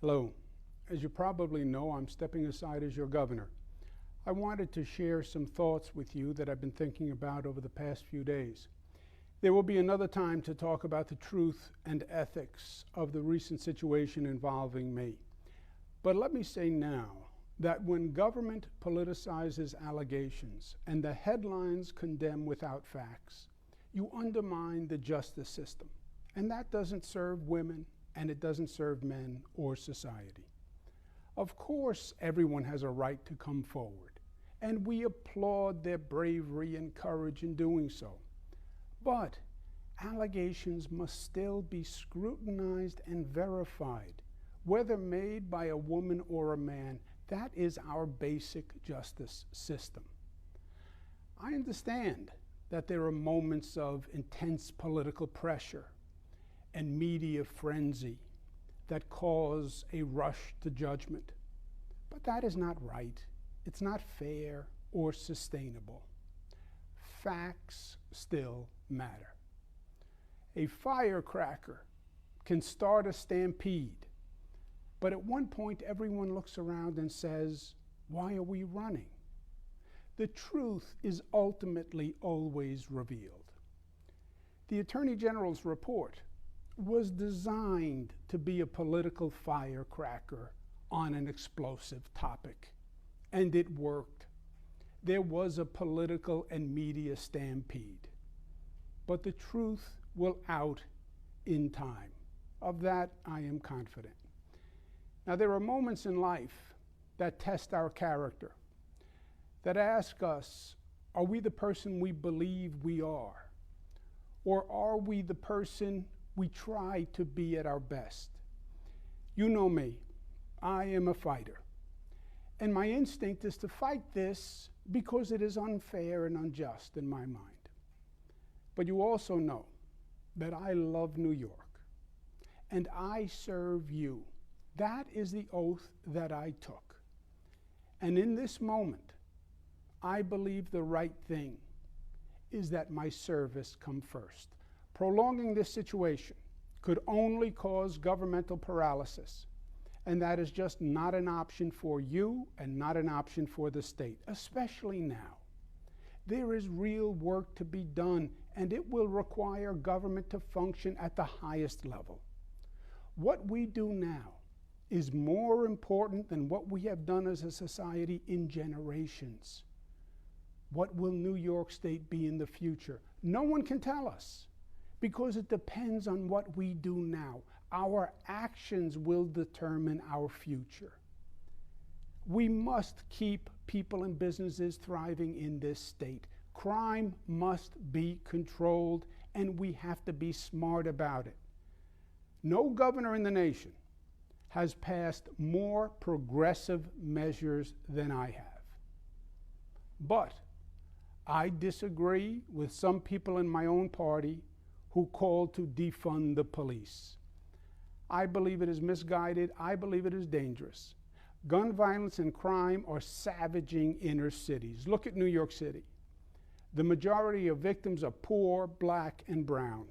Hello. As you probably know, I'm stepping aside as your governor. I wanted to share some thoughts with you that I've been thinking about over the past few days. There will be another time to talk about the truth and ethics of the recent situation involving me. But let me say now that when government politicizes allegations and the headlines condemn without facts, you undermine the justice system. And that doesn't serve women, and it doesn't serve men or society. Of course, everyone has a right to come forward, and we applaud their bravery and courage in doing so. But allegations must still be scrutinized and verified, whether made by a woman or a man. That is our basic justice system. I understand that there are moments of intense political pressure and media frenzy that cause a rush to judgment. But that is not right. It's not fair or sustainable. Facts still matter. A firecracker can start a stampede, but at one point everyone looks around and says, "Why are we running?" The truth is ultimately always revealed. The Attorney General's report was designed to be a political firecracker on an explosive topic, and it worked. There was a political and media stampede, but the truth will out in time. Of that, I am confident. Now, there are moments in life that test our character, that ask us, are we the person we believe we are? Or are we the person we try to be at our best? You know me. I am a fighter. And my instinct is to fight this because it is unfair and unjust in my mind. But you also know that I love New York, and I serve you. That is the oath that I took. And in this moment, I believe the right thing is that my service come first. Prolonging this situation could only cause governmental paralysis, and that is just not an option for you and not an option for the state, especially now. There is real work to be done, and it will require government to function at the highest level. What we do now is more important than what we have done as a society in generations. What will New York State be in the future? No one can tell us, because it depends on what we do now. Our actions will determine our future. We must keep people and businesses thriving in this state. Crime must be controlled, and we have to be smart about it. No governor in the nation has passed more progressive measures than I have. But I disagree with some people in my own party who call to defund the police. I believe it is misguided. I believe it is dangerous. Gun violence and crime are savaging inner cities. Look at New York City. The majority of victims are poor, black, and brown.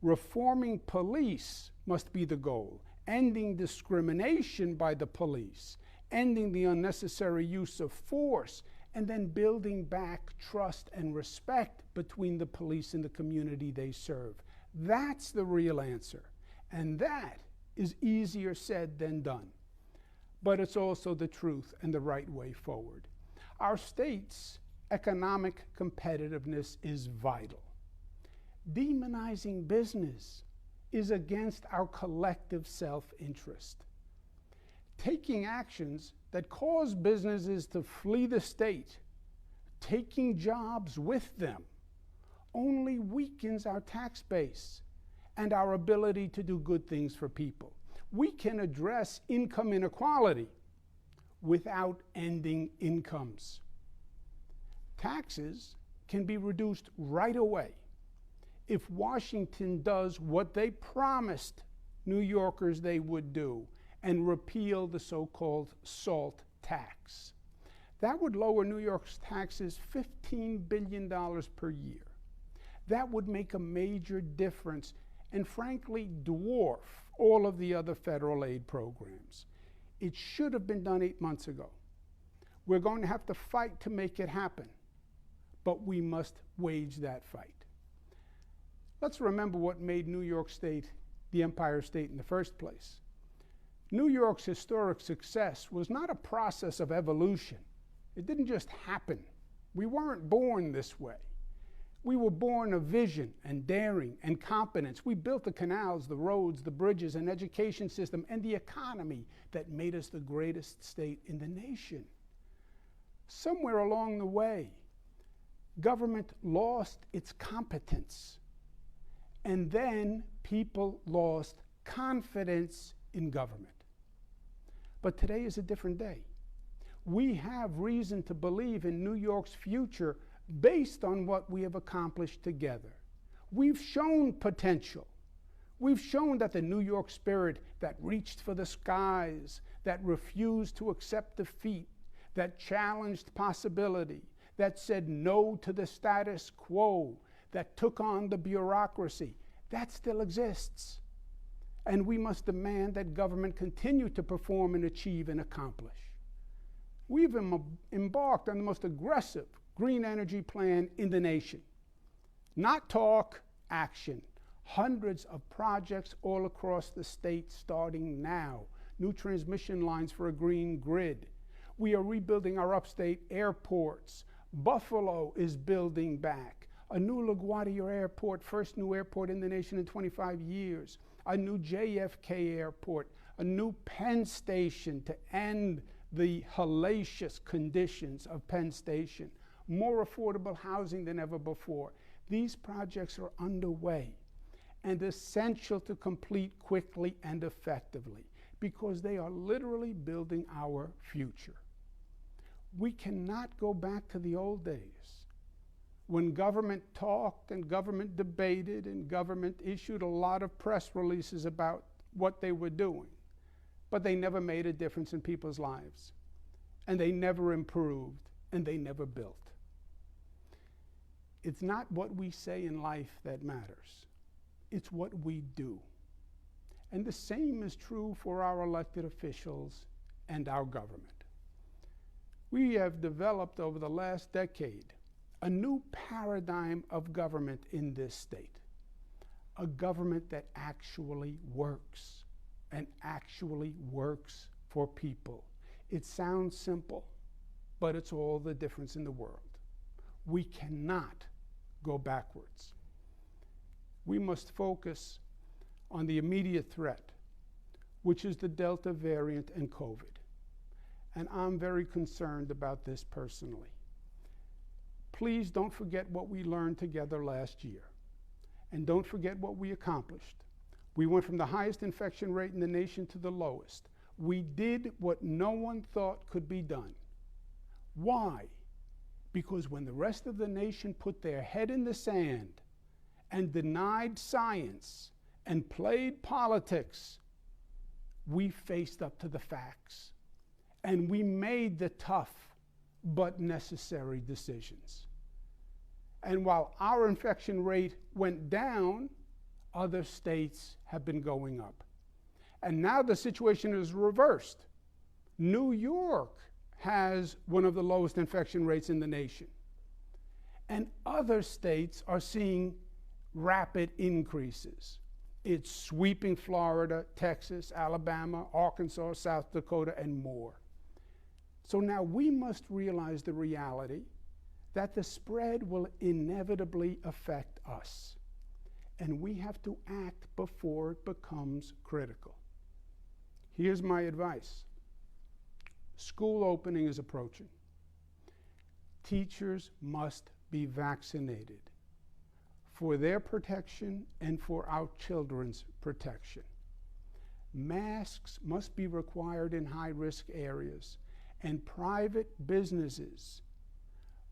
Reforming police must be the goal. Ending discrimination by the police, ending the unnecessary use of force, and then building back trust and respect between the police and the community they serve. That's the real answer. And that is easier said than done. But it's also the truth and the right way forward. Our state's economic competitiveness is vital. Demonizing business is against our collective self-interest. Taking actions that cause businesses to flee the state, taking jobs with them, only weakens our tax base and our ability to do good things for people. We can address income inequality without ending incomes. Taxes can be reduced right away if Washington does what they promised New Yorkers they would do and repeal the so-called SALT tax. That would lower New York's taxes $15 billion per year. That would make a major difference and frankly dwarf all of the other federal aid programs. It should have been done 8 months ago. We're going to have to fight to make it happen, but we must wage that fight. Let's remember what made New York State the Empire State in the first place. New York's historic success was not a process of evolution. It didn't just happen. We weren't born this way. We were born of vision and daring and competence. We built the canals, the roads, the bridges, an education system, and the economy that made us the greatest state in the nation. Somewhere along the way, government lost its competence, and then people lost confidence in government. But today is a different day. We have reason to believe in New York's future based on what we have accomplished together. We've shown potential. We've shown that the New York spirit that reached for the skies, that refused to accept defeat, that challenged possibility, that said no to the status quo, that took on the bureaucracy, that still exists. And we must demand that government continue to perform and achieve and accomplish. We've embarked on the most aggressive green energy plan in the nation. Not talk, action. Hundreds of projects all across the state starting now. New transmission lines for a green grid. We are rebuilding our upstate airports. Buffalo is building back. A new LaGuardia airport, first new airport in the nation in 25 years. A new JFK airport. A new Penn Station to end the hellacious conditions of Penn Station. More affordable housing than ever before. These projects are underway and essential to complete quickly and effectively because they are literally building our future. We cannot go back to the old days when government talked and government debated and government issued a lot of press releases about what they were doing, but they never made a difference in people's lives, and they never improved, and they never built. It's not what we say in life that matters. It's what we do. And the same is true for our elected officials and our government. We have developed over the last decade a new paradigm of government in this state. A government that actually works and actually works for people. It sounds simple, but it's all the difference in the world. We cannot go backwards. We must focus on the immediate threat, which is the Delta variant and COVID. And I'm very concerned about this personally. Please don't forget what we learned together last year. And don't forget what we accomplished. We went from the highest infection rate in the nation to the lowest. We did what no one thought could be done. Why? Because when the rest of the nation put their head in the sand and denied science and played politics, we faced up to the facts. And we made the tough but necessary decisions. And while our infection rate went down, other states have been going up. And now the situation is reversed. New York has one of the lowest infection rates in the nation. And other states are seeing rapid increases. It's sweeping Florida, Texas, Alabama, Arkansas, South Dakota, and more. So now we must realize the reality that the spread will inevitably affect us. And we have to act before it becomes critical. Here's my advice. School opening is approaching. Teachers must be vaccinated for their protection and for our children's protection. Masks must be required in high-risk areas, and private businesses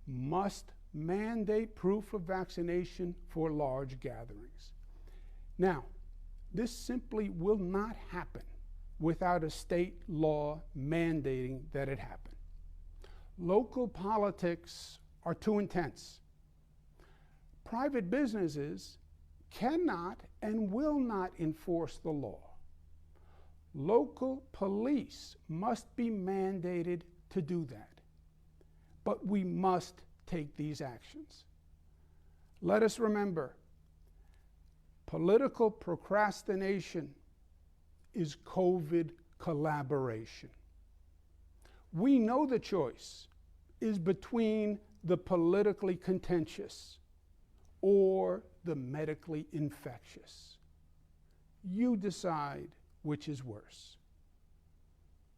must mandate proof of vaccination for large gatherings. Now, this simply will not happen without a state law mandating that it happen. Local politics are too intense. Private businesses cannot and will not enforce the law. Local police must be mandated to do that. But we must take these actions. Let us remember, political procrastination is COVID collaboration. We know the choice is between the politically contentious or the medically infectious. You decide which is worse.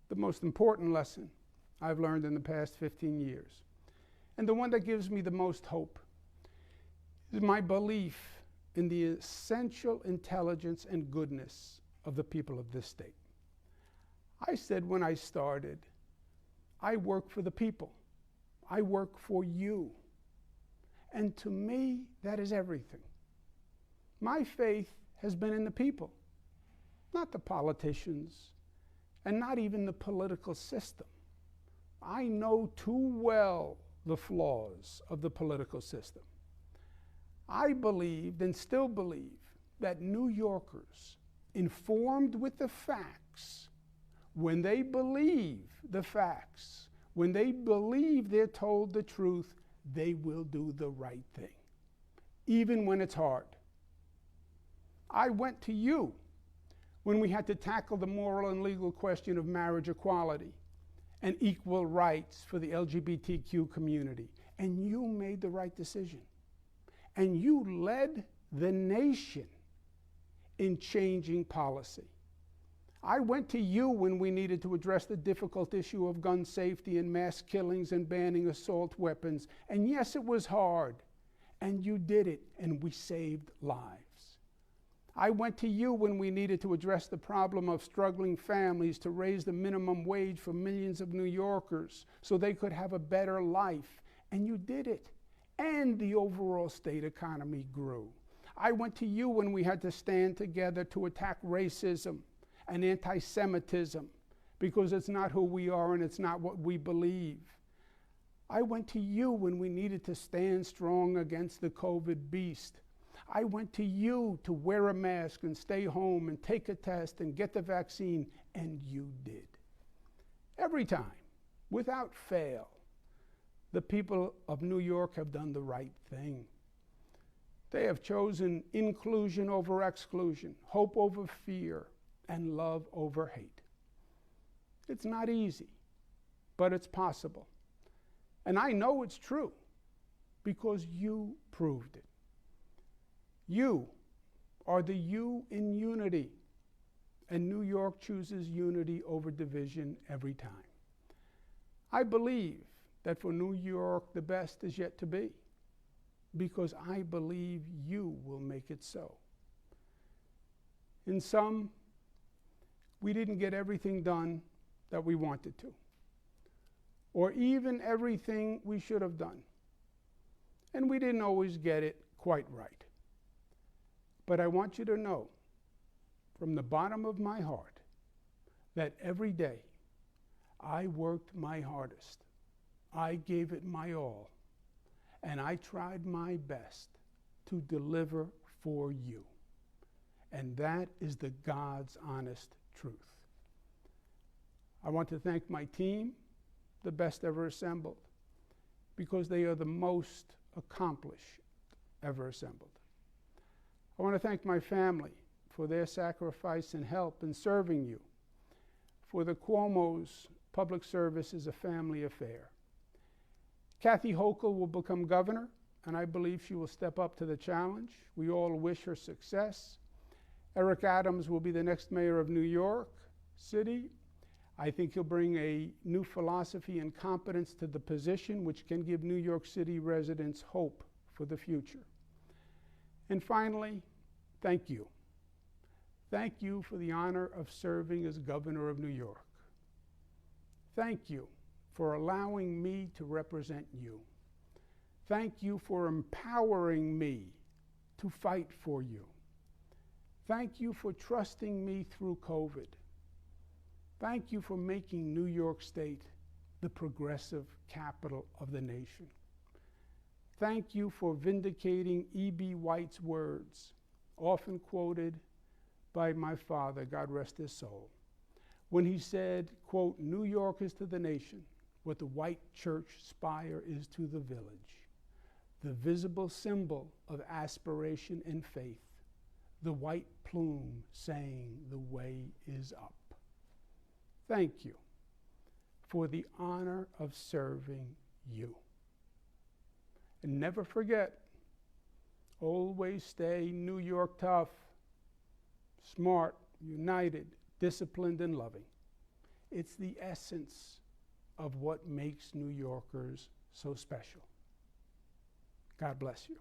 The most important lesson I've learned in the past 15 years, and the one that gives me the most hope, is my belief in the essential intelligence and goodness of the people of this state. I said when I started, I work for the people. I work for you. And to me, that is everything. My faith has been in the people, not the politicians, and not even the political system. I know too well the flaws of the political system. I believed and still believe that New Yorkers, informed with the facts, when they believe the facts, when they believe they're told the truth, they will do the right thing, even when it's hard. I went to you when we had to tackle the moral and legal question of marriage equality and equal rights for the LGBTQ community, and you made the right decision. And you led the nation in changing policy. I went to you when we needed to address the difficult issue of gun safety and mass killings and banning assault weapons. And yes, it was hard. And you did it, and we saved lives. I went to you when we needed to address the problem of struggling families to raise the minimum wage for millions of New Yorkers so they could have a better life. And you did it. And the overall state economy grew. I went to you when we had to stand together to attack racism and anti-Semitism, because it's not who we are and it's not what we believe. I went to you when we needed to stand strong against the COVID beast. I went to you to wear a mask and stay home and take a test and get the vaccine, and you did. Every time, without fail, the people of New York have done the right thing. They have chosen inclusion over exclusion, hope over fear, and love over hate. It's not easy, but it's possible. And I know it's true because you proved it. You are the you in unity, and New York chooses unity over division every time. I believe that for New York, the best is yet to be, because I believe you will make it so. In sum, we didn't get everything done that we wanted to, or even everything we should have done. And we didn't always get it quite right. But I want you to know, from the bottom of my heart, that every day I worked my hardest. I gave it my all, and I tried my best to deliver for you. And that is the God's honest truth. I want to thank my team, the best ever assembled, because they are the most accomplished ever assembled. I want to thank my family for their sacrifice and help in serving you. For the Cuomo's, public service is a family affair. Kathy Hochul will become governor, and I believe she will step up to the challenge. We all wish her success. Eric Adams will be the next mayor of New York City. I think he'll bring a new philosophy and competence to the position, which can give New York City residents hope for the future. And finally, thank you. Thank you for the honor of serving as governor of New York. Thank you for allowing me to represent you. Thank you for empowering me to fight for you. Thank you for trusting me through COVID. Thank you for making New York State the progressive capital of the nation. Thank you for vindicating E.B. White's words often quoted by my father, God rest his soul, when he said, quote, "New York is to the nation what the white church spire is to the village, the visible symbol of aspiration and faith, the white plume saying the way is up." Thank you for the honor of serving you. And never forget, always stay New York tough, smart, united, disciplined, and loving. It's the essence of what makes New Yorkers so special. God bless you.